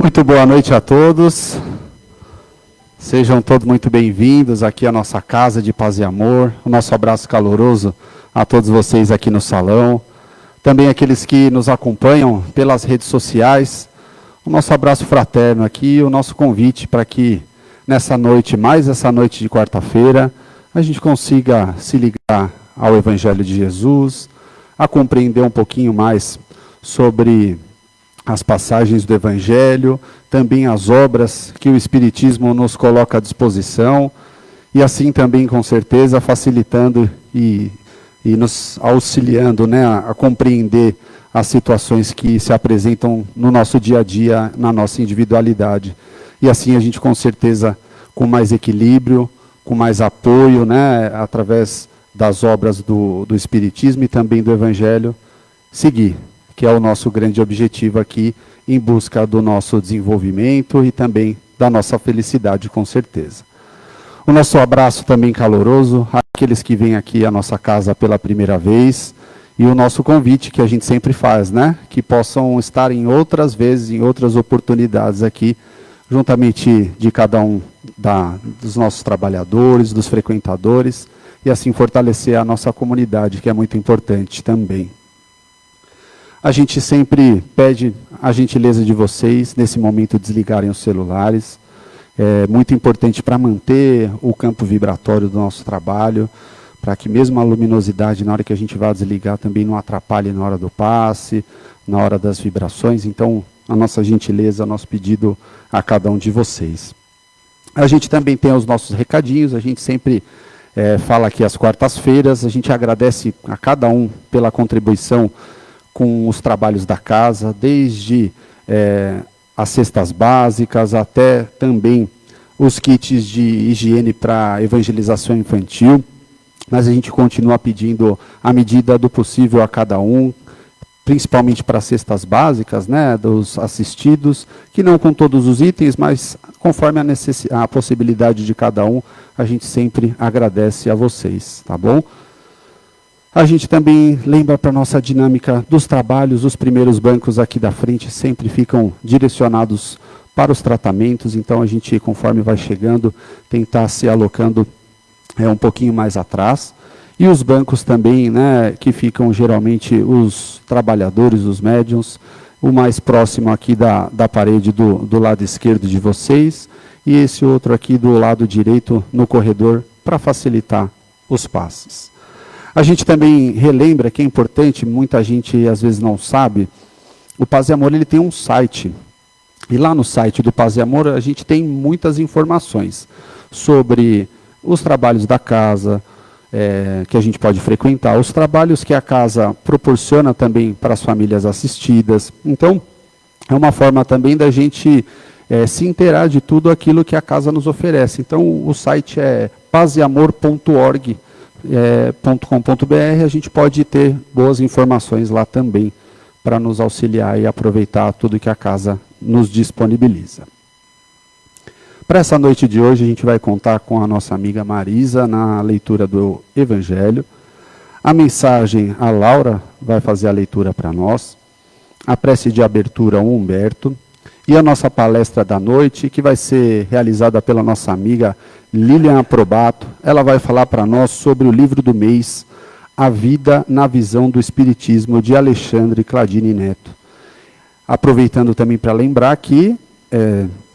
Muito boa noite a todos. Sejam todos muito bem-vindos aqui à nossa casa de paz e amor. O nosso abraço caloroso a todos vocês aqui no salão. Também aqueles que nos acompanham pelas redes sociais. O nosso abraço fraterno aqui, o nosso convite para que nessa noite, mais essa noite de quarta-feira, a gente consiga se ligar ao Evangelho de Jesus, a compreender um pouquinho mais sobre as passagens do Evangelho, também as obras que o Espiritismo nos coloca à disposição, e assim também, com certeza, facilitando e nos auxiliando, né, a compreender as situações que se apresentam no nosso dia a dia, na nossa individualidade. E assim a gente, com certeza, com mais equilíbrio, com mais apoio, né, através das obras do Espiritismo e também do Evangelho, seguir, que é o nosso grande objetivo aqui, em busca do nosso desenvolvimento e também da nossa felicidade, com certeza. O nosso abraço também caloroso àqueles que vêm aqui à nossa casa pela primeira vez, e o nosso convite que a gente sempre faz, né? Que possam estar em outras vezes, em outras oportunidades aqui, juntamente de cada um dos nossos trabalhadores, dos frequentadores, e assim fortalecer a nossa comunidade, que é muito importante também. A gente sempre pede a gentileza de vocês, nesse momento, desligarem os celulares. É muito importante para manter o campo vibratório do nosso trabalho, para que mesmo a luminosidade, na hora que a gente vai desligar, também não atrapalhe na hora do passe, na hora das vibrações. Então, a nossa gentileza, o nosso pedido a cada um de vocês. A gente também tem os nossos recadinhos, a gente sempre fala aqui às quartas-feiras, a gente agradece a cada um pela contribuição com os trabalhos da casa, desde as cestas básicas até também os kits de higiene para evangelização infantil. Mas a gente continua pedindo a medida do possível a cada um, principalmente para cestas básicas, né, dos assistidos, que não com todos os itens, mas conforme a possibilidade de cada um, a gente sempre agradece a vocês, tá bom? A gente também lembra para a nossa dinâmica dos trabalhos, os primeiros bancos aqui da frente sempre ficam direcionados para os tratamentos, então a gente, conforme vai chegando, tentar se alocando um pouquinho mais atrás. E os bancos também, né, que ficam geralmente os trabalhadores, os médiuns, o mais próximo aqui da parede do lado esquerdo de vocês, e esse outro aqui do lado direito no corredor, para facilitar os passes. A gente também relembra que é importante, muita gente às vezes não sabe, o Paz e Amor ele tem um site, e lá no site do Paz e Amor a gente tem muitas informações sobre os trabalhos da casa, que a gente pode frequentar, os trabalhos que a casa proporciona também para as famílias assistidas. Então, é uma forma também da gente se inteirar de tudo aquilo que a casa nos oferece. Então, o site é pazeamor.org, .com.br, a gente pode ter boas informações lá também para nos auxiliar e aproveitar tudo que a casa nos disponibiliza. Para essa noite de hoje a gente vai contar com a nossa amiga Marisa na leitura do Evangelho. A mensagem, a Laura vai fazer a leitura para nós, a prece de abertura, o Humberto, e a nossa palestra da noite, que vai ser realizada pela nossa amiga Lilian Aprobato. Ela vai falar para nós sobre o livro do mês, A Vida na Visão do Espiritismo, de Alexandre Cladini Neto. Aproveitando também para lembrar que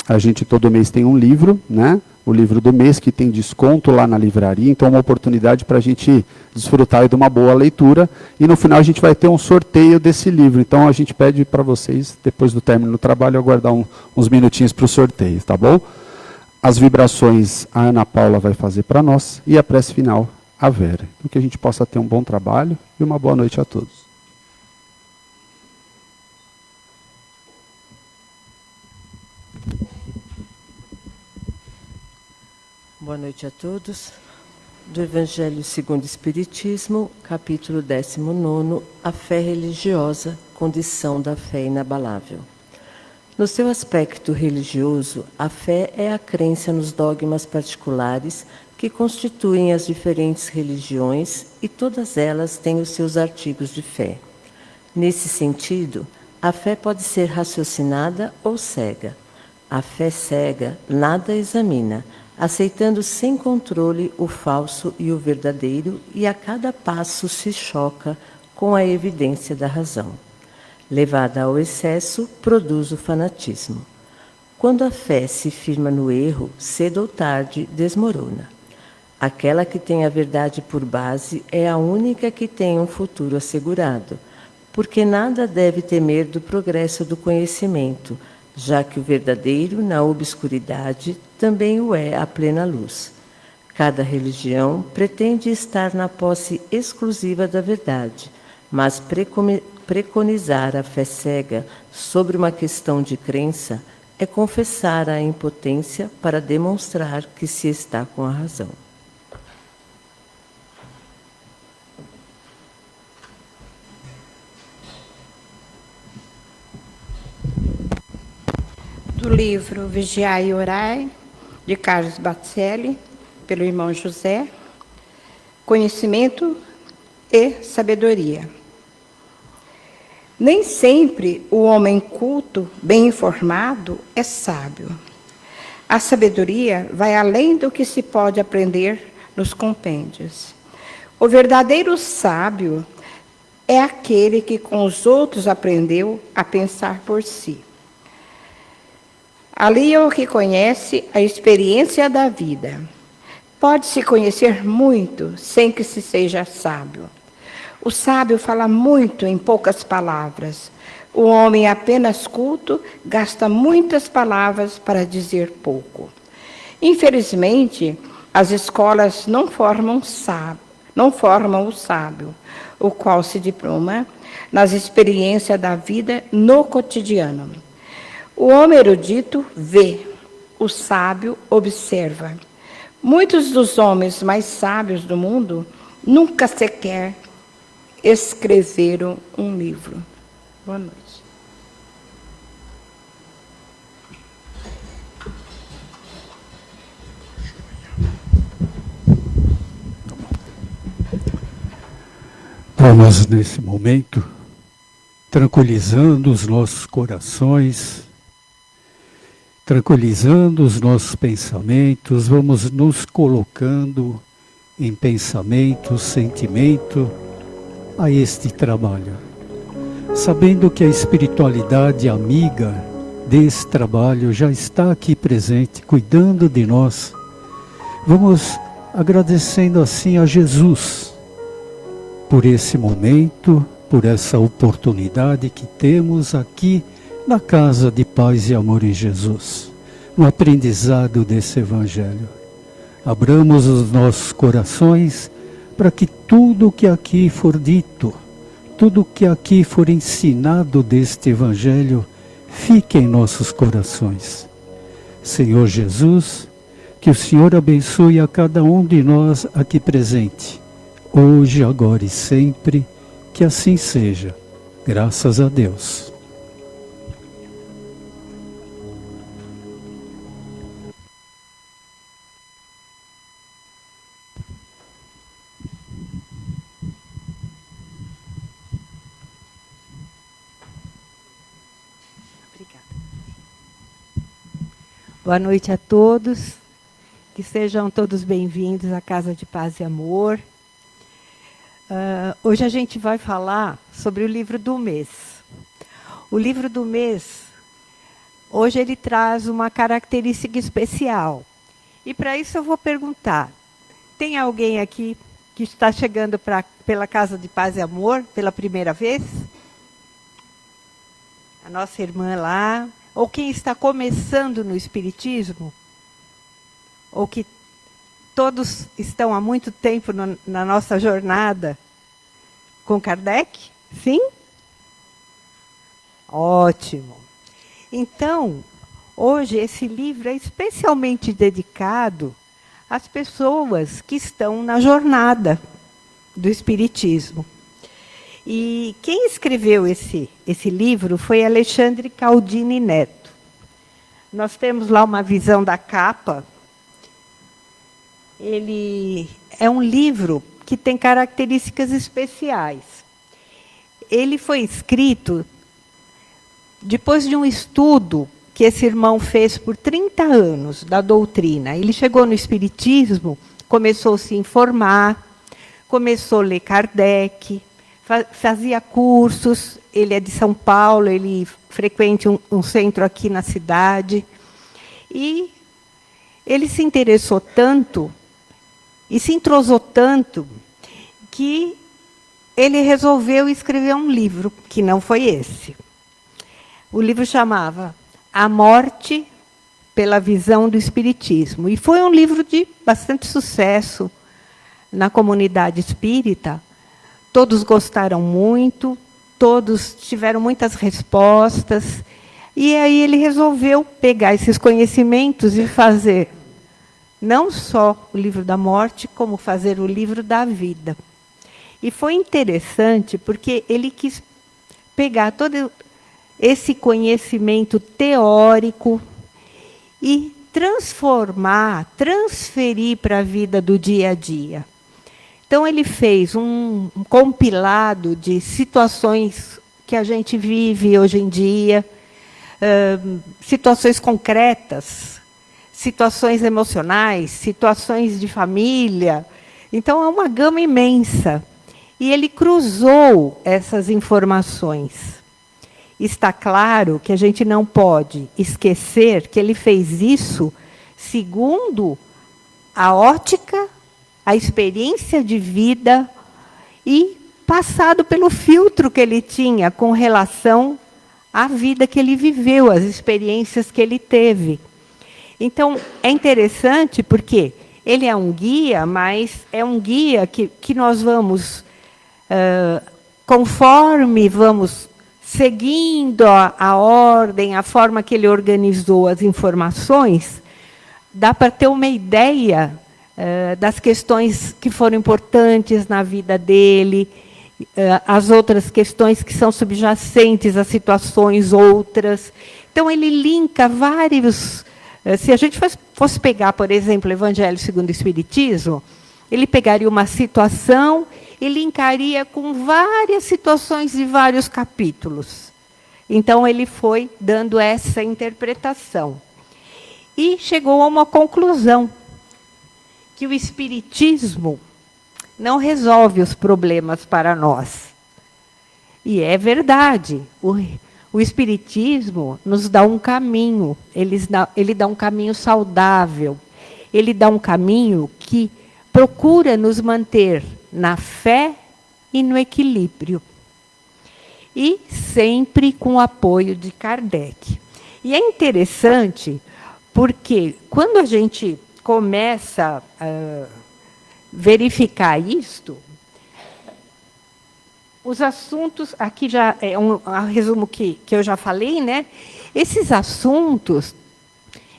a gente todo mês tem um livro, né? O livro do mês, que tem desconto lá na livraria, então é uma oportunidade para a gente desfrutar de uma boa leitura, e no final a gente vai ter um sorteio desse livro, então a gente pede para vocês, depois do término do trabalho, aguardar uns minutinhos para o sorteio, tá bom? As vibrações a Ana Paula vai fazer para nós, e a prece final a Vera. Então que a gente possa ter um bom trabalho e uma boa noite a todos. Boa noite a todos. Do Evangelho segundo o Espiritismo, capítulo 19, a fé religiosa, condição da fé inabalável. No seu aspecto religioso, a fé é a crença nos dogmas particulares que constituem as diferentes religiões, e todas elas têm os seus artigos de fé. Nesse sentido, a fé pode ser raciocinada ou cega. A fé cega nada examina, aceitando sem controle o falso e o verdadeiro, e a cada passo se choca com a evidência da razão. Levada ao excesso, produz o fanatismo. Quando a fé se firma no erro, cedo ou tarde desmorona. Aquela que tem a verdade por base é a única que tem um futuro assegurado, porque nada deve temer do progresso do conhecimento, já que o verdadeiro, na obscuridade, também o é à plena luz. Cada religião pretende estar na posse exclusiva da verdade, mas preconizar a fé cega sobre uma questão de crença é confessar a impotência para demonstrar que se está com a razão. Do livro Vigiai e Orai, de Carlos Bacelli, pelo irmão José, Conhecimento e Sabedoria. Nem sempre o homem culto, bem informado, é sábio. A sabedoria vai além do que se pode aprender nos compêndios. O verdadeiro sábio é aquele que com os outros aprendeu a pensar por si. Ali é o que conhece a experiência da vida. Pode-se conhecer muito sem que se seja sábio. O sábio fala muito em poucas palavras. O homem apenas culto gasta muitas palavras para dizer pouco. Infelizmente, as escolas não formam o sábio, o qual se diploma nas experiências da vida no cotidiano. O homem erudito vê, o sábio observa. Muitos dos homens mais sábios do mundo nunca sequer escreveram um livro. Boa noite. Vamos, nesse momento, tranquilizando os nossos corações, tranquilizando os nossos pensamentos, vamos nos colocando em pensamento, sentimento a este trabalho, sabendo que a espiritualidade amiga desse trabalho já está aqui presente, cuidando de nós. Vamos agradecendo assim a Jesus por esse momento, por essa oportunidade que temos aqui na Casa de Paz e Amor em Jesus, no aprendizado desse Evangelho. Abramos os nossos corações para que tudo que aqui for dito, tudo que aqui for ensinado deste Evangelho, fique em nossos corações. Senhor Jesus, que o Senhor abençoe a cada um de nós aqui presente, hoje, agora e sempre, que assim seja. Graças a Deus. Boa noite a todos, que sejam todos bem-vindos à Casa de Paz e Amor. Hoje a gente vai falar sobre o livro do mês. O livro do mês, hoje ele traz uma característica especial. E para isso eu vou perguntar, tem alguém aqui que está chegando pela Casa de Paz e Amor pela primeira vez? A nossa irmã lá... Ou quem está começando no Espiritismo, ou que todos estão há muito tempo na nossa jornada com Kardec? Sim? Ótimo. Então, hoje esse livro é especialmente dedicado às pessoas que estão na jornada do Espiritismo. E quem escreveu esse livro foi Alexandre Caldini Neto. Nós temos lá uma visão da capa. Ele é um livro que tem características especiais. Ele foi escrito depois de um estudo que esse irmão fez por 30 anos da doutrina. Ele chegou no Espiritismo, começou a se informar, começou a ler Kardec, fazia cursos. Ele é de São Paulo, ele frequenta um centro aqui na cidade. E ele se interessou tanto e se entrosou tanto que ele resolveu escrever um livro, que não foi esse. O livro chamava A Morte pela Visão do Espiritismo. E foi um livro de bastante sucesso na comunidade espírita. Todos gostaram muito, todos tiveram muitas respostas. E aí ele resolveu pegar esses conhecimentos e fazer não só o livro da morte, como fazer o livro da vida. E foi interessante porque ele quis pegar todo esse conhecimento teórico e transferir para a vida do dia a dia. Então, ele fez um compilado de situações que a gente vive hoje em dia, situações concretas, situações emocionais, situações de família. Então, é uma gama imensa. E ele cruzou essas informações. Está claro que a gente não pode esquecer que ele fez isso segundo a ótica, a experiência de vida e passado pelo filtro que ele tinha com relação à vida que ele viveu, às experiências que ele teve. Então, é interessante porque ele é um guia, mas é um guia que nós vamos, conforme vamos seguindo a ordem, a forma que ele organizou as informações, dá para ter uma ideia das questões que foram importantes na vida dele, as outras questões que são subjacentes a situações outras. Então, ele linka vários. Se a gente fosse pegar, por exemplo, o Evangelho segundo o Espiritismo, ele pegaria uma situação e linkaria com várias situações de vários capítulos. Então, ele foi dando essa interpretação. E chegou a uma conclusão, que o Espiritismo não resolve os problemas para nós. E é verdade. O Espiritismo nos dá um caminho, ele dá um caminho saudável, ele dá um caminho que procura nos manter na fé e no equilíbrio. E sempre com o apoio de Kardec. E é interessante porque quando a gente começa a verificar isto, os assuntos, aqui já é um resumo que eu já falei, né? Esses assuntos,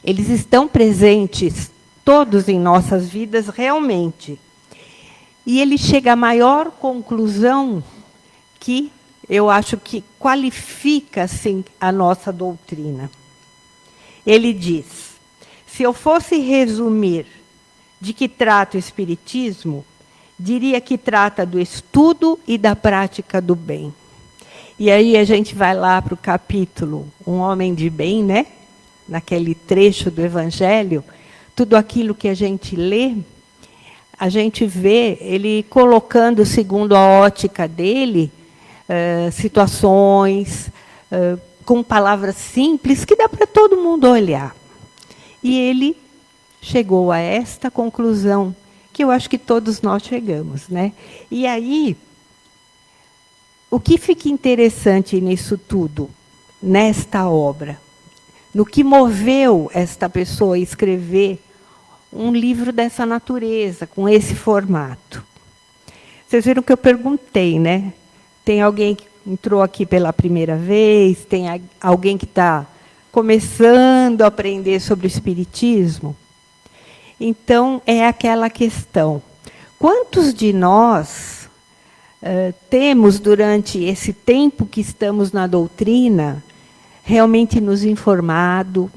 eles estão presentes todos em nossas vidas realmente. E ele chega à maior conclusão que eu acho que qualifica assim, a nossa doutrina. Ele diz: se eu fosse resumir de que trata o Espiritismo, diria que trata do estudo e da prática do bem. E aí a gente vai lá para o capítulo Um Homem de Bem, né? Naquele trecho do Evangelho, tudo aquilo que a gente lê, a gente vê ele colocando, segundo a ótica dele, situações, com palavras simples, que dá para todo mundo olhar. E ele chegou a esta conclusão, que eu acho que todos nós chegamos, né? E aí, o que fica interessante nisso tudo, nesta obra, no que moveu esta pessoa a escrever um livro dessa natureza, com esse formato? Vocês viram que eu perguntei, né? Tem alguém que entrou aqui pela primeira vez? Tem alguém que está começando a aprender sobre o Espiritismo? Então, é aquela questão. Quantos de nós temos, durante esse tempo que estamos na doutrina, realmente nos informado,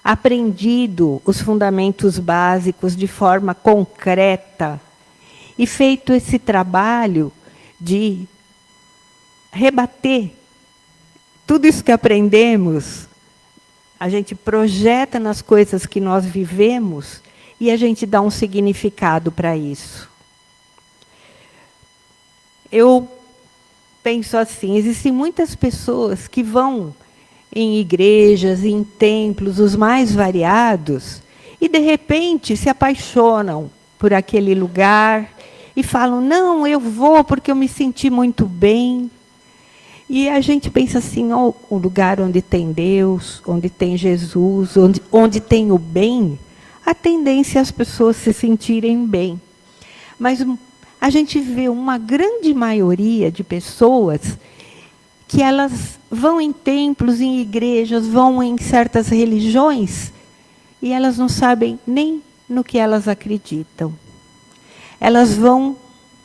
aprendido os fundamentos básicos de forma concreta e feito esse trabalho de rebater tudo isso que aprendemos A gente projeta nas coisas que nós vivemos e a gente dá um significado para isso. Eu penso assim, existem muitas pessoas que vão em igrejas, em templos, os mais variados, e de repente se apaixonam por aquele lugar e falam, não, eu vou porque eu me senti muito bem. E a gente pensa assim, oh, o lugar onde tem Deus, onde tem Jesus, onde tem o bem, a tendência é as pessoas se sentirem bem. Mas a gente vê uma grande maioria de pessoas que elas vão em templos, em igrejas, vão em certas religiões, e elas não sabem nem no que elas acreditam. Elas vão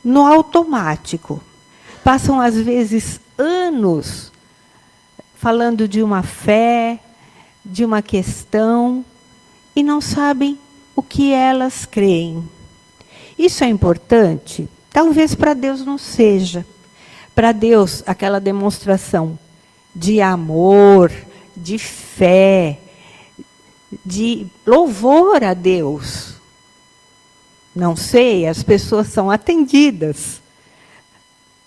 no automático. Passam, às vezes, anos falando de uma fé, de uma questão, e não sabem o que elas creem. Isso é importante? Talvez para Deus não seja. Para Deus, aquela demonstração de amor, de fé, de louvor a Deus. Não sei, as pessoas são atendidas.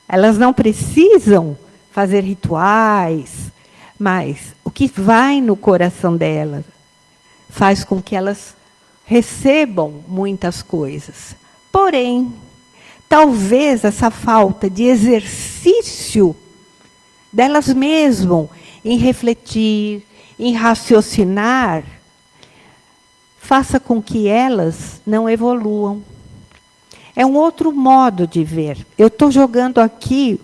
Elas não precisam fazer rituais, mas o que vai no coração delas faz com que elas recebam muitas coisas. Porém, talvez essa falta de exercício delas mesmas em refletir, em raciocinar, faça com que elas não evoluam. É um outro modo de ver. Eu estou jogando aqui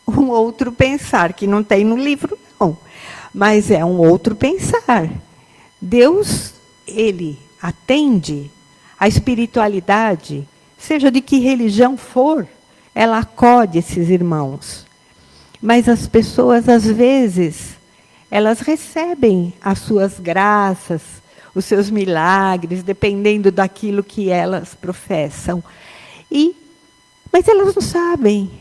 um outro pensar, que não tem no livro, não. Mas é um outro pensar. Deus, Ele atende a espiritualidade, seja de que religião for, ela acode esses irmãos. Mas as pessoas, às vezes, elas recebem as suas graças, os seus milagres, dependendo daquilo que elas professam. Mas elas não sabem.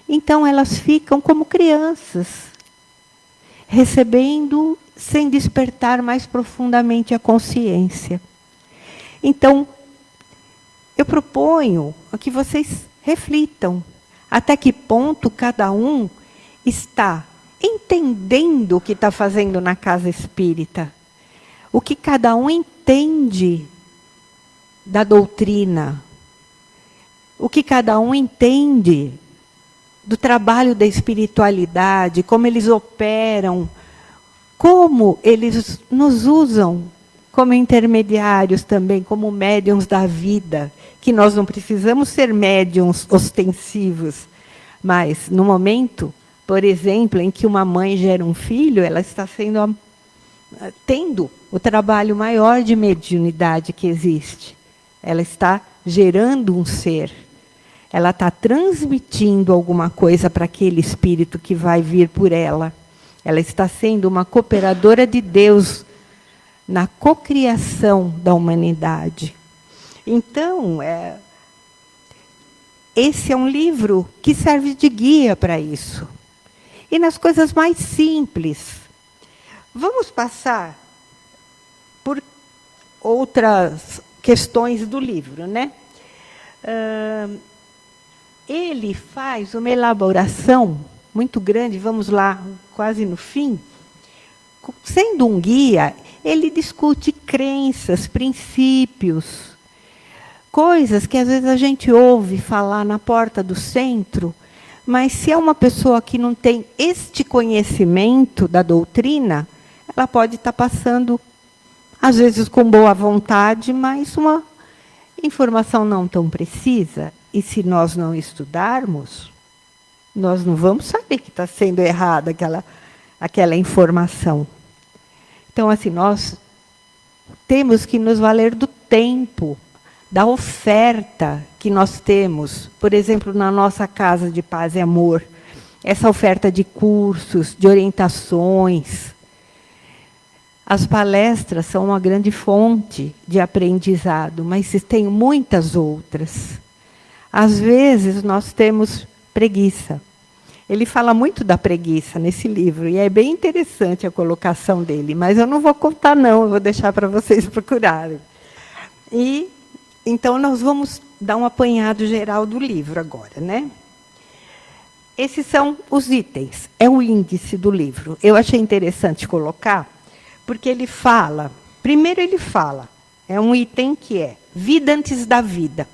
Então, elas ficam como crianças, recebendo sem despertar mais profundamente a consciência. Então, eu proponho que vocês reflitam até que ponto cada um está entendendo o que está fazendo na casa espírita. O que cada um entende da doutrina. O que cada um entende do trabalho da espiritualidade, como eles operam, como eles nos usam como intermediários também, como médiuns da vida, que nós não precisamos ser médiuns ostensivos, mas no momento, por exemplo, em que uma mãe gera um filho, ela está tendo o trabalho maior de mediunidade que existe. Ela está gerando um ser. Ela está transmitindo alguma coisa para aquele espírito que vai vir por ela. Ela está sendo uma cooperadora de Deus na cocriação da humanidade. Então, esse é um livro que serve de guia para isso. E nas coisas mais simples. Vamos passar por outras questões do livro, né? Ele faz uma elaboração muito grande, vamos lá, quase no fim. Sendo um guia, ele discute crenças, princípios, coisas que às vezes a gente ouve falar na porta do centro, mas se é uma pessoa que não tem este conhecimento da doutrina, ela pode estar passando, às vezes com boa vontade, mas uma informação não tão precisa. E se nós não estudarmos, nós não vamos saber que está sendo errada aquela informação. Então, assim, nós temos que nos valer do tempo, da oferta que nós temos, por exemplo, na nossa Casa de Paz e Amor, essa oferta de cursos, de orientações. As palestras são uma grande fonte de aprendizado, mas tem muitas outras. Às vezes, nós temos preguiça. Ele fala muito da preguiça nesse livro, e é bem interessante a colocação dele, mas eu não vou contar, não, eu vou deixar para vocês procurarem. E, então, nós vamos dar um apanhado geral do livro agora, né? Esses são os itens, é o índice do livro. Eu achei interessante colocar, porque ele fala, primeiro ele fala, é um item que é vida antes da vida.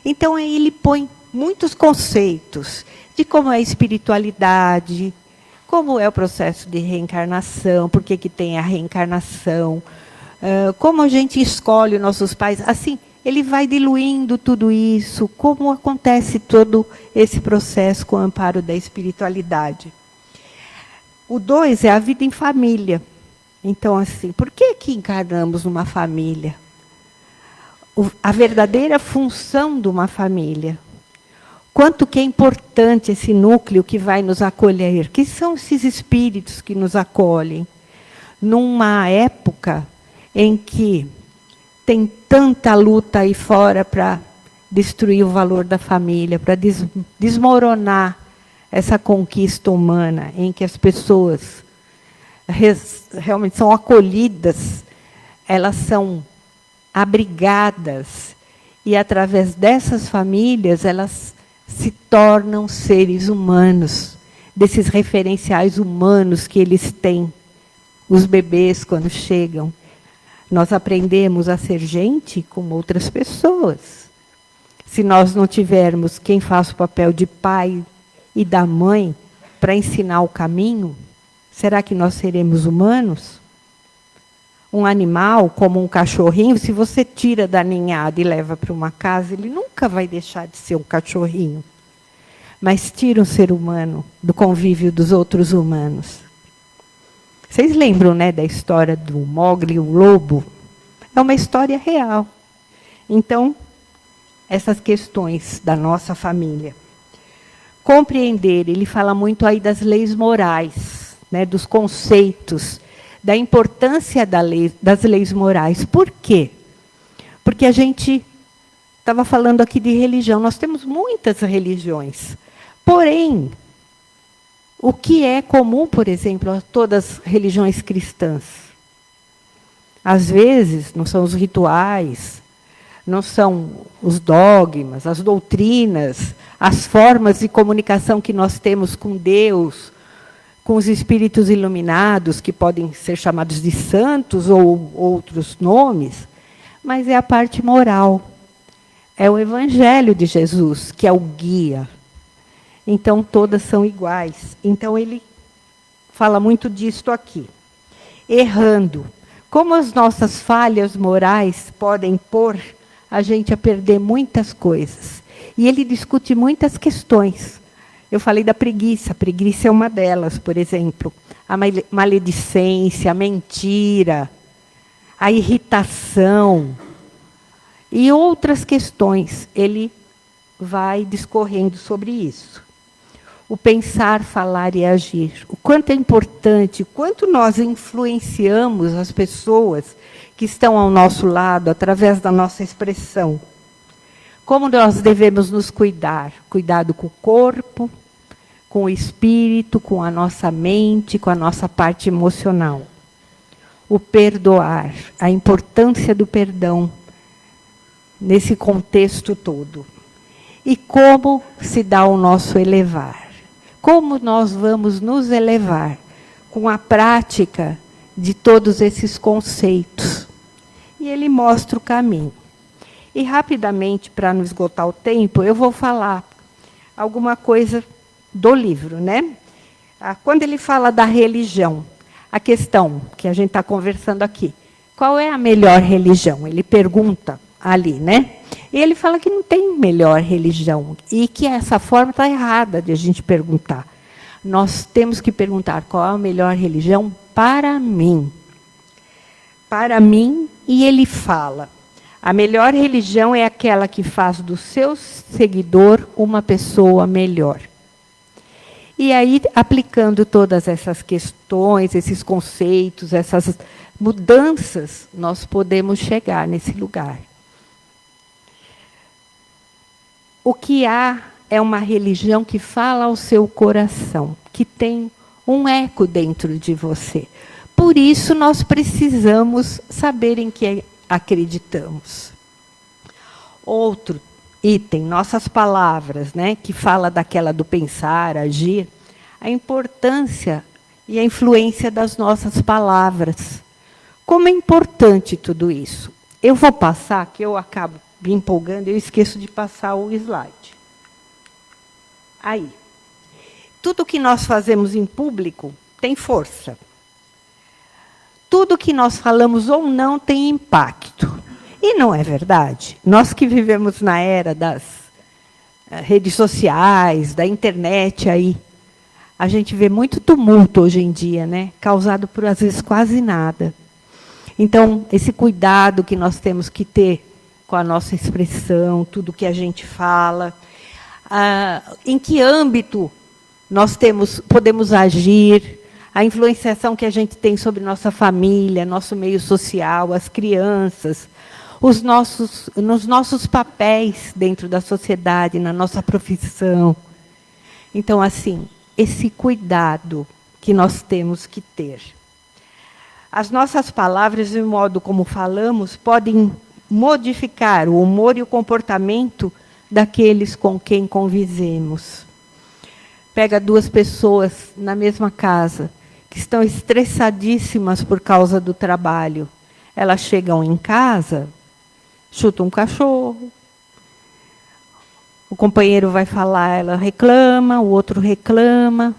Então, aí ele põe muitos conceitos de como é a espiritualidade, como é o processo de reencarnação, por que tem a reencarnação, como a gente escolhe os nossos pais. Assim, ele vai diluindo tudo isso, como acontece todo esse processo com o amparo da espiritualidade. O 2 é a vida em família. Então, assim, por que encarnamos numa família? A verdadeira função de uma família. Quanto que é importante esse núcleo que vai nos acolher, que são esses espíritos que nos acolhem, numa época em que tem tanta luta aí fora para destruir o valor da família, para desmoronar essa conquista humana, em que as pessoas realmente são acolhidas, elas são abrigadas, e através dessas famílias elas se tornam seres humanos, desses referenciais humanos que eles têm, os bebês quando chegam. Nós aprendemos a ser gente como outras pessoas. Se nós não tivermos quem faça o papel de pai e da mãe para ensinar o caminho, será que nós seremos humanos? Um animal, como um cachorrinho, se você tira da ninhada e leva para uma casa, ele nunca vai deixar de ser um cachorrinho. Mas tira um ser humano do convívio dos outros humanos. Vocês lembram, né, da história do Mowgli e o lobo? É uma história real. Então, essas questões da nossa família. Compreender, ele fala muito aí das leis morais, né, dos conceitos, da importância das leis morais. Por quê? Porque a gente estava falando aqui de religião. Nós temos muitas religiões. Porém, o que é comum, por exemplo, a todas as religiões cristãs? Às vezes, não são os rituais, não são os dogmas, as doutrinas, as formas de comunicação que nós temos com Deus, com os espíritos iluminados, que podem ser chamados de santos ou outros nomes, mas é a parte moral. É o Evangelho de Jesus, que é o guia. Então, todas são iguais. Então, ele fala muito disto aqui. Errando. Como as nossas falhas morais podem pôr a gente a perder muitas coisas. E ele discute muitas questões. Eu falei da preguiça. A preguiça é uma delas, por exemplo. A maledicência, a mentira, a irritação e outras questões. Ele vai discorrendo sobre isso. O pensar, falar e agir. O quanto é importante, o quanto nós influenciamos as pessoas que estão ao nosso lado através da nossa expressão. Como nós devemos nos cuidar. Cuidado com o corpo, com o espírito, com a nossa mente, com a nossa parte emocional. O perdoar, a importância do perdão nesse contexto todo. E como se dá o nosso elevar. Como nós vamos nos elevar com a prática de todos esses conceitos. E ele mostra o caminho. E rapidamente, para não esgotar o tempo, eu vou falar alguma coisa do livro, né? Quando ele fala da religião, a questão que a gente está conversando aqui, qual é a melhor religião? Ele pergunta ali, né? E ele fala que não tem melhor religião e que essa forma está errada de a gente perguntar. Nós temos que perguntar qual é a melhor religião para mim. Para mim, e ele fala, a melhor religião é aquela que faz do seu seguidor uma pessoa melhor. E aí, aplicando todas essas questões, esses conceitos, essas mudanças, nós podemos chegar nesse lugar. O que há é uma religião que fala ao seu coração, que tem um eco dentro de você. Por isso, nós precisamos saber em que acreditamos. Outro item, nossas palavras, né, que fala daquela do pensar, agir, a importância e a influência das nossas palavras. Como é importante tudo isso. Eu vou passar, que eu acabo me empolgando, eu esqueço de passar o slide. Aí. Tudo que nós fazemos em público tem força. Tudo que nós falamos ou não tem impacto. E não é verdade? Nós que vivemos na era das redes sociais, da internet aí, a gente vê muito tumulto hoje em dia, né? Causado por, às vezes, quase nada. Então, esse cuidado que nós temos que ter com a nossa expressão, tudo que a gente fala, em que âmbito nós podemos agir, a influenciação que a gente tem sobre nossa família, nosso meio social, as crianças, nos nossos papéis dentro da sociedade, na nossa profissão. Então, assim, esse cuidado que nós temos que ter. As nossas palavras e o modo como falamos podem modificar o humor e o comportamento daqueles com quem convivemos. Pega duas pessoas na mesma casa, que estão estressadíssimas por causa do trabalho. Elas chegam em casa, chutam um cachorro, o companheiro vai falar, ela reclama, o outro reclama.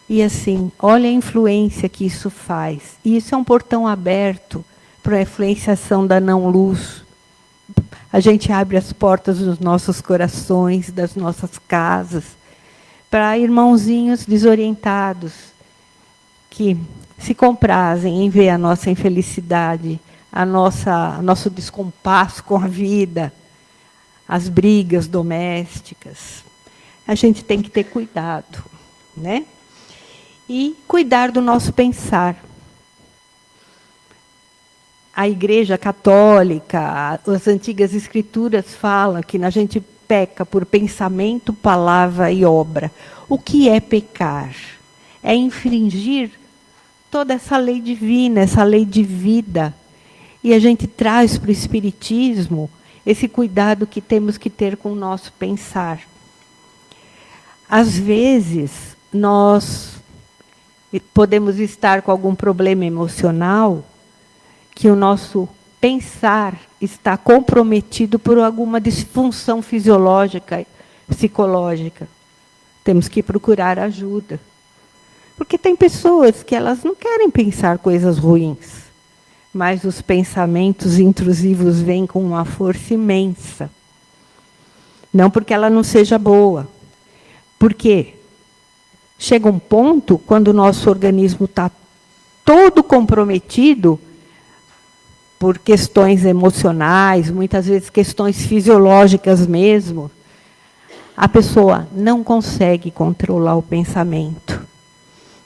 E assim, olha a influência que isso faz. E isso é um portão aberto para a influenciação da não-luz. A gente abre as portas dos nossos corações, das nossas casas, para irmãozinhos desorientados, que se comprazem em ver a nossa infelicidade, nosso descompasso com a vida, as brigas domésticas. A gente tem que ter cuidado, né? E cuidar do nosso pensar. A Igreja Católica, as antigas escrituras falam que a gente peca por pensamento, palavra e obra. O que é pecar? É infringir toda essa lei divina, essa lei de vida. E a gente traz para o Espiritismo esse cuidado que temos que ter com o nosso pensar. Às vezes, nós podemos estar com algum problema emocional, que o nosso pensar está comprometido por alguma disfunção fisiológica, psicológica. Temos que procurar ajuda. Porque tem pessoas que elas não querem pensar coisas ruins, mas os pensamentos intrusivos vêm com uma força imensa. Não porque ela não seja boa. Porque chega um ponto, quando o nosso organismo está todo comprometido, por questões emocionais, muitas vezes questões fisiológicas mesmo, a pessoa não consegue controlar o pensamento.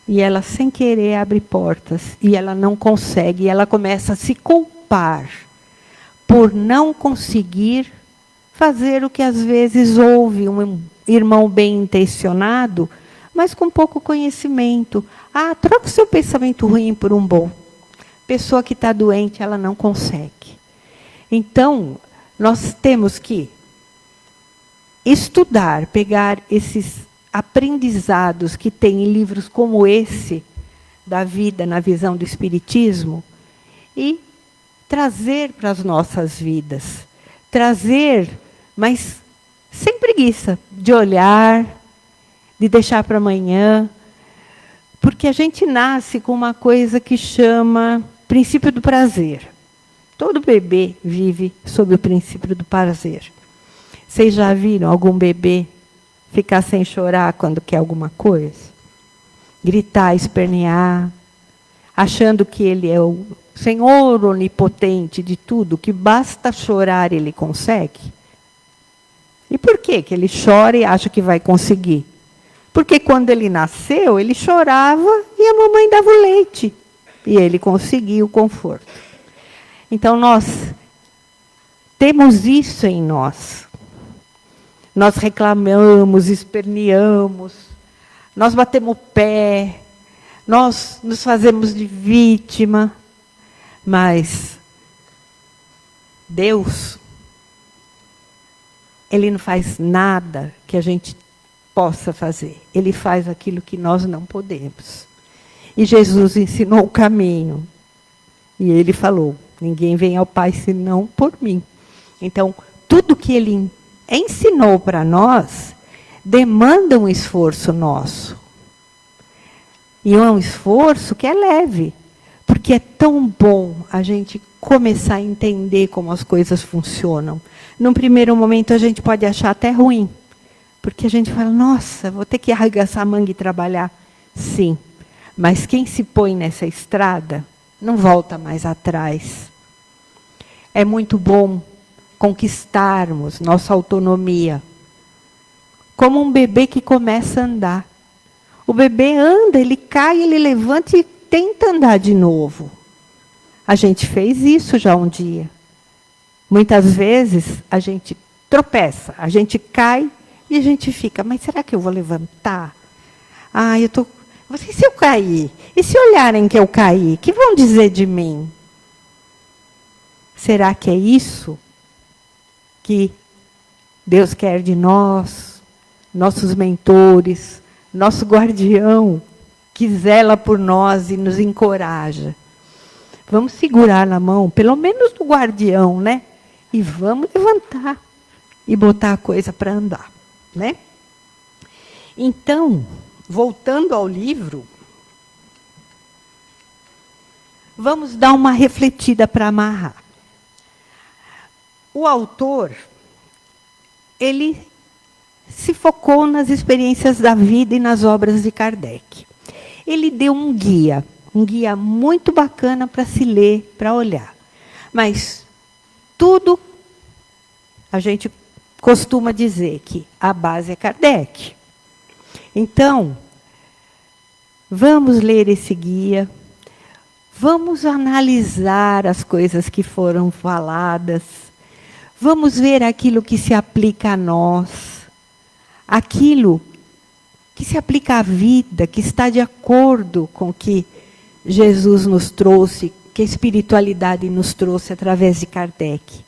E ela, sem querer, abre portas. E ela não consegue. E ela começa a se culpar por não conseguir fazer o que, às vezes, ouve um irmão bem intencionado, mas com pouco conhecimento. Troca o seu pensamento ruim por um bom. Pessoa que está doente, ela não consegue. Então, nós temos que estudar, pegar esses aprendizados que tem em livros como esse, da vida na visão do Espiritismo, e trazer para as nossas vidas. Trazer, mas sem preguiça, de olhar, de deixar para amanhã, porque a gente nasce com uma coisa que chama princípio do prazer. Todo bebê vive sob o princípio do prazer. Vocês já viram algum bebê ficar sem chorar quando quer alguma coisa? Gritar, espernear, achando que ele é o Senhor onipotente de tudo, que basta chorar ele consegue? E por que ele chora e acha que vai conseguir? Porque quando ele nasceu, ele chorava e a mamãe dava o leite. E ele conseguia o conforto. Então, nós temos isso em nós. nós reclamamos, esperneamos, nós batemos o pé, nós nos fazemos de vítima, mas Deus, Ele não faz nada que a gente possa fazer. Ele faz aquilo que nós não podemos. E Jesus ensinou o caminho. E Ele falou, ninguém vem ao Pai senão por mim. Então, tudo que Ele ensinou para nós demanda um esforço nosso. E é um esforço que é leve. Porque é tão bom a gente começar a entender como as coisas funcionam. Num primeiro momento, a gente pode achar até ruim. Porque a gente fala, nossa, vou ter que arregaçar a manga e trabalhar. Sim, mas quem se põe nessa estrada não volta mais atrás. É muito bom conquistarmos nossa autonomia. Como um bebê que começa a andar. O bebê anda, ele cai, ele levanta e tenta andar de novo. A gente fez isso já um dia. Muitas vezes a gente tropeça, a gente cai e a gente fica, mas será que eu vou levantar? Ah, e se eu cair? E se olharem que eu caí? O que vão dizer de mim? Será que é isso que Deus quer de nós, nossos mentores, nosso guardião, que zela por nós e nos encoraja? Vamos segurar na mão, pelo menos do guardião, né? E vamos levantar e botar a coisa para andar, né? Então, voltando ao livro, vamos dar uma refletida para amarrar. O autor, ele se focou nas experiências da vida e nas obras de Kardec. Ele deu um guia muito bacana para se ler, para olhar. Mas tudo, a gente costuma dizer que a base é Kardec. Então, vamos ler esse guia, vamos analisar as coisas que foram faladas, vamos ver aquilo que se aplica a nós, aquilo que se aplica à vida, que está de acordo com o que Jesus nos trouxe, que a espiritualidade nos trouxe através de Kardec.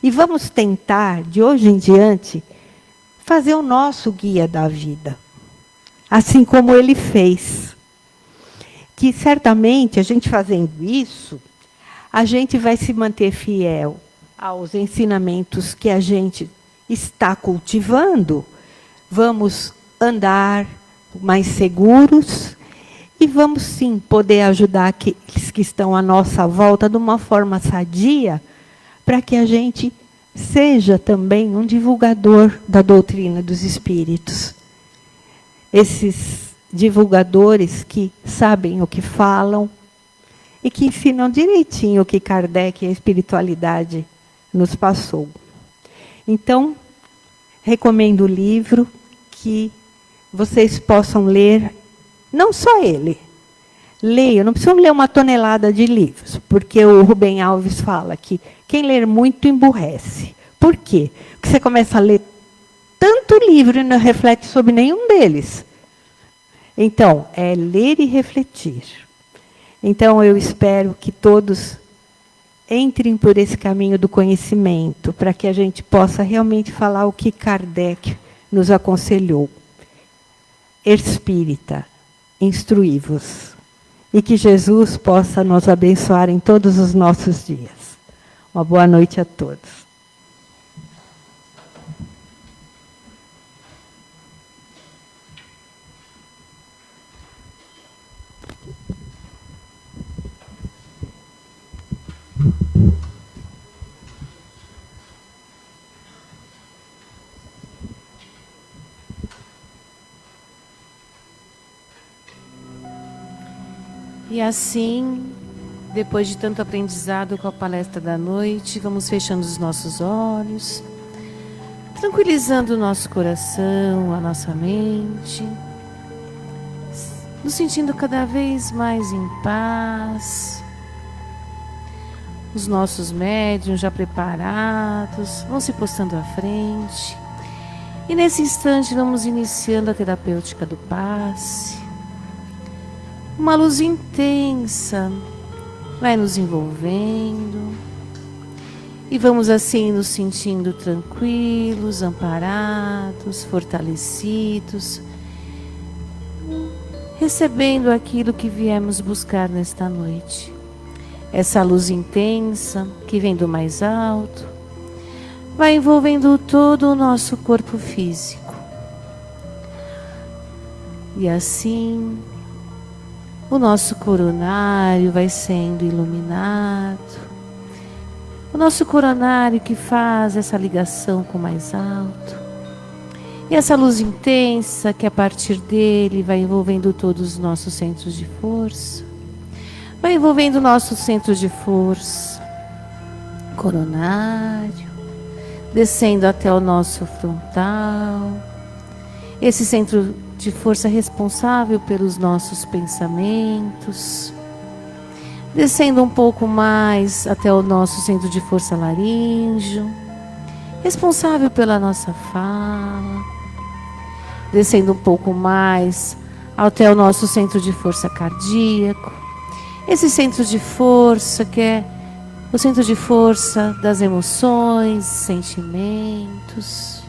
E vamos tentar, de hoje em diante, fazer o nosso guia da vida. Assim como ele fez. Que certamente, a gente fazendo isso, a gente vai se manter fiel aos ensinamentos que a gente está cultivando. Vamos andar mais seguros e vamos, sim, poder ajudar aqueles que estão à nossa volta de uma forma sadia, para que a gente seja também um divulgador da doutrina dos espíritos. Esses divulgadores que sabem o que falam e que ensinam direitinho o que Kardec e a espiritualidade nos passou. Então, recomendo o livro, que vocês possam ler, não só ele. Leiam, não precisam ler uma tonelada de livros, porque o Rubem Alves fala que quem ler muito emburrece. Por quê? Porque você começa a ler tanto livro e não reflete sobre nenhum deles. Então, é ler e refletir. Então, eu espero que todos entrem por esse caminho do conhecimento, para que a gente possa realmente falar o que Kardec nos aconselhou. Espírita, instruí-vos. E que Jesus possa nos abençoar em todos os nossos dias. Uma boa noite a todos. E assim, depois de tanto aprendizado com a palestra da noite, vamos fechando os nossos olhos, tranquilizando o nosso coração, a nossa mente, nos sentindo cada vez mais em paz. Os nossos médiuns já preparados vão se postando à frente. E nesse instante vamos iniciando a terapêutica do passe. Uma luz intensa vai nos envolvendo. E vamos assim nos sentindo tranquilos, amparados, fortalecidos, recebendo aquilo que viemos buscar nesta noite. Essa luz intensa que vem do mais alto vai envolvendo todo o nosso corpo físico. E assim, o nosso coronário vai sendo iluminado. O nosso coronário que faz essa ligação com o mais alto. E essa luz intensa que a partir dele vai envolvendo todos os nossos centros de força. Vai envolvendo o nosso centro de força coronário, descendo até o nosso frontal. Esse centro de força responsável pelos nossos pensamentos. Descendo um pouco mais até o nosso centro de força laríngeo, responsável pela nossa fala. Descendo um pouco mais até o nosso centro de força cardíaco. Esse centro de força que é o centro de força das emoções, sentimentos.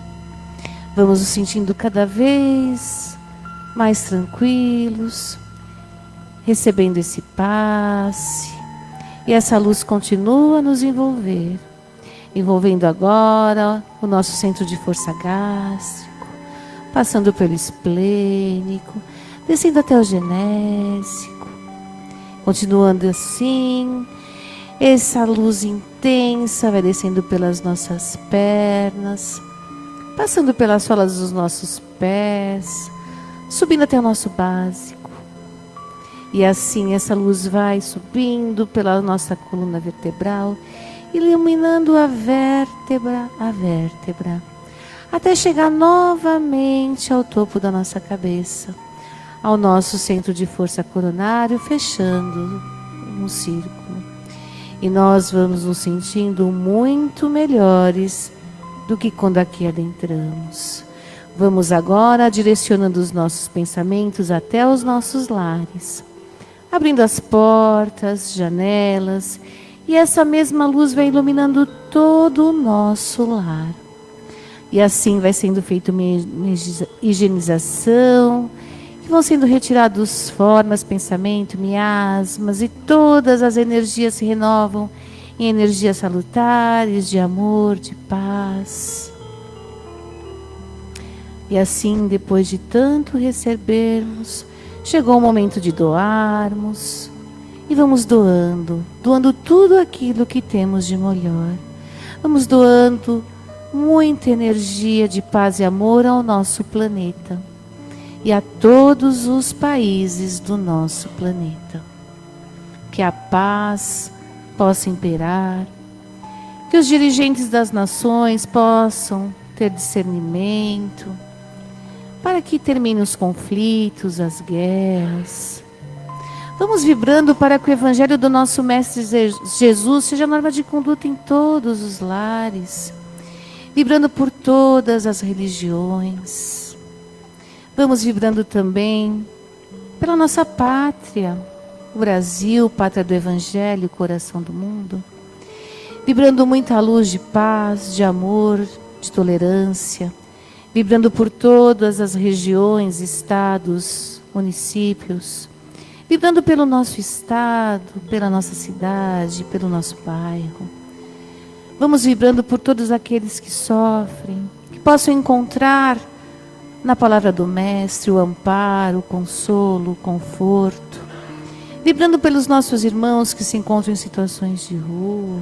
Vamos nos sentindo cada vez mais tranquilos, recebendo esse passe, e essa luz continua a nos envolver, envolvendo agora o nosso centro de força gástrico, passando pelo esplênico, descendo até o genésico, continuando assim, essa luz intensa vai descendo pelas nossas pernas, passando pelas solas dos nossos pés, subindo até o nosso básico. E assim essa luz vai subindo pela nossa coluna vertebral, iluminando a vértebra, até chegar novamente ao topo da nossa cabeça, ao nosso centro de força coronário, fechando um círculo. E nós vamos nos sentindo muito melhores do que quando aqui adentramos. Vamos agora direcionando os nossos pensamentos até os nossos lares, abrindo as portas, janelas, e essa mesma luz vai iluminando todo o nosso lar. E assim vai sendo feita uma higienização, e vão sendo retirados formas, pensamento, miasmas, e todas as energias se renovam em energias salutares, de amor, de paz. E assim, depois de tanto recebermos, chegou o momento de doarmos, e vamos doando tudo aquilo que temos de melhor. Vamos doando muita energia de paz e amor ao nosso planeta e a todos os países do nosso planeta. Que a paz possa imperar, que os dirigentes das nações possam ter discernimento, para que terminem os conflitos, as guerras. Vamos vibrando para que o Evangelho do nosso Mestre Jesus seja norma de conduta em todos os lares, vibrando por todas as religiões. Vamos vibrando também pela nossa pátria, o Brasil, pátria do Evangelho, coração do mundo, vibrando muita luz de paz, de amor, de tolerância, vibrando por todas as regiões, estados, municípios, vibrando pelo nosso estado, pela nossa cidade, pelo nosso bairro. Vamos vibrando por todos aqueles que sofrem, que possam encontrar na palavra do Mestre o amparo, o consolo, o conforto. Vibrando pelos nossos irmãos que se encontram em situações de rua,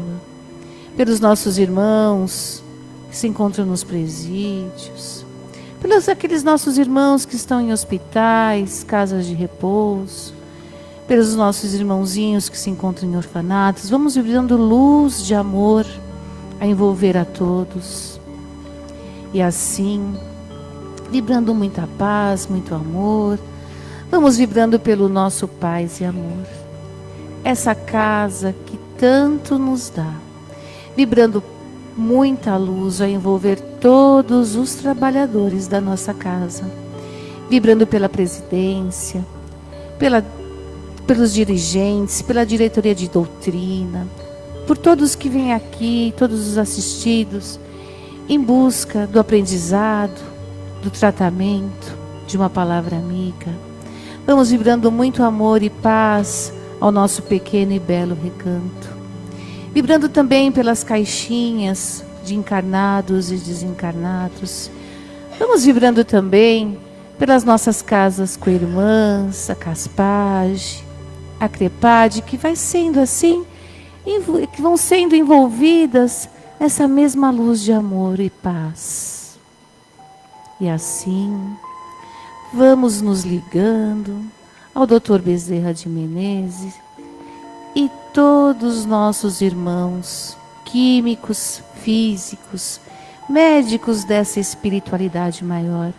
pelos nossos irmãos que se encontram nos presídios, pelos aqueles nossos irmãos que estão em hospitais, casas de repouso, pelos nossos irmãozinhos que se encontram em orfanatos. Vamos vibrando luz de amor a envolver a todos. E assim, vibrando muita paz, muito amor, vamos vibrando pelo nosso paz e amor. Essa casa que tanto nos dá, vibrando muita luz a envolver todos os trabalhadores da nossa casa, vibrando pela presidência, pelos dirigentes, pela diretoria de doutrina, por todos que vêm aqui, todos os assistidos, em busca do aprendizado, do tratamento, de uma palavra amiga. Vamos vibrando muito amor e paz ao nosso pequeno e belo recanto. Vibrando também pelas caixinhas de encarnados e desencarnados. Vamos vibrando também pelas nossas casas co-irmãs, a Caspage, a Crepade, que vai sendo assim, que vão sendo envolvidas nessa mesma luz de amor e paz. E assim, vamos nos ligando ao Dr. Bezerra de Menezes e todos os nossos irmãos químicos, físicos, médicos dessa espiritualidade maior,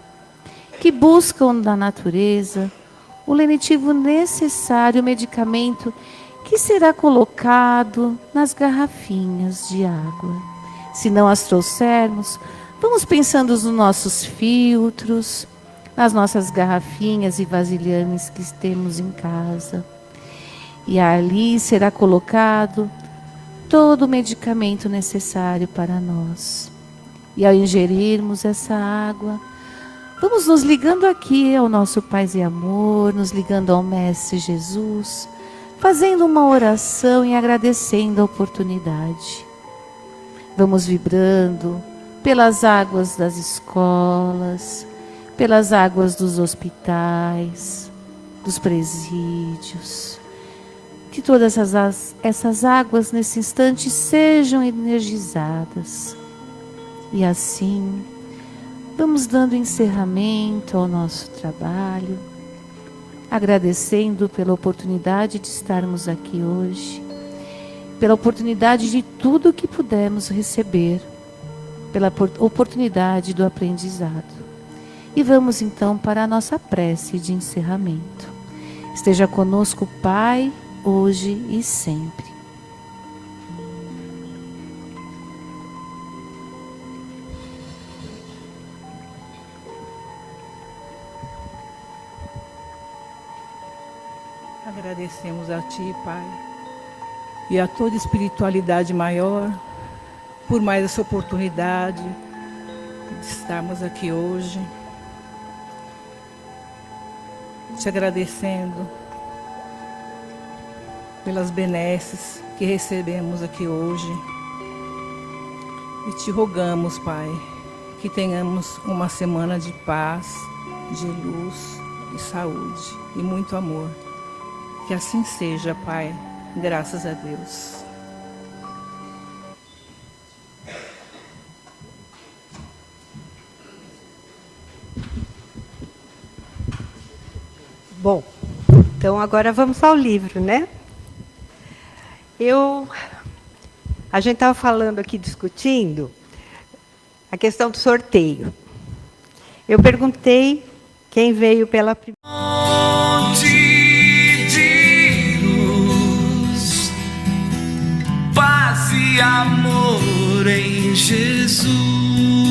que buscam na natureza o lenitivo necessário, o medicamento que será colocado nas garrafinhas de água. Se não as trouxermos, vamos pensando nos nossos filtros, nas nossas garrafinhas e vasilhames que temos em casa. E ali será colocado todo o medicamento necessário para nós. E ao ingerirmos essa água, vamos nos ligando aqui ao nosso Paz e Amor, nos ligando ao Mestre Jesus, fazendo uma oração e agradecendo a oportunidade. Vamos vibrando pelas águas das escolas, pelas águas dos hospitais, dos presídios. Que todas essas águas nesse instante sejam energizadas. E assim, vamos dando encerramento ao nosso trabalho, agradecendo pela oportunidade de estarmos aqui hoje, pela oportunidade de tudo que pudemos receber, pela oportunidade do aprendizado. E vamos então para a nossa prece de encerramento. Esteja conosco, Pai, hoje e sempre. Agradecemos a Ti, Pai, e a toda espiritualidade maior, por mais essa oportunidade de estarmos aqui hoje. Te agradecendo pelas benesses que recebemos aqui hoje. E te rogamos, Pai, que tenhamos uma semana de paz, de luz e saúde e muito amor. Que assim seja, Pai, graças a Deus. Bom, então agora vamos ao livro, né? A gente estava falando aqui, discutindo a questão do sorteio. Eu perguntei quem veio pela primeira. De luz, paz e amor em Jesus.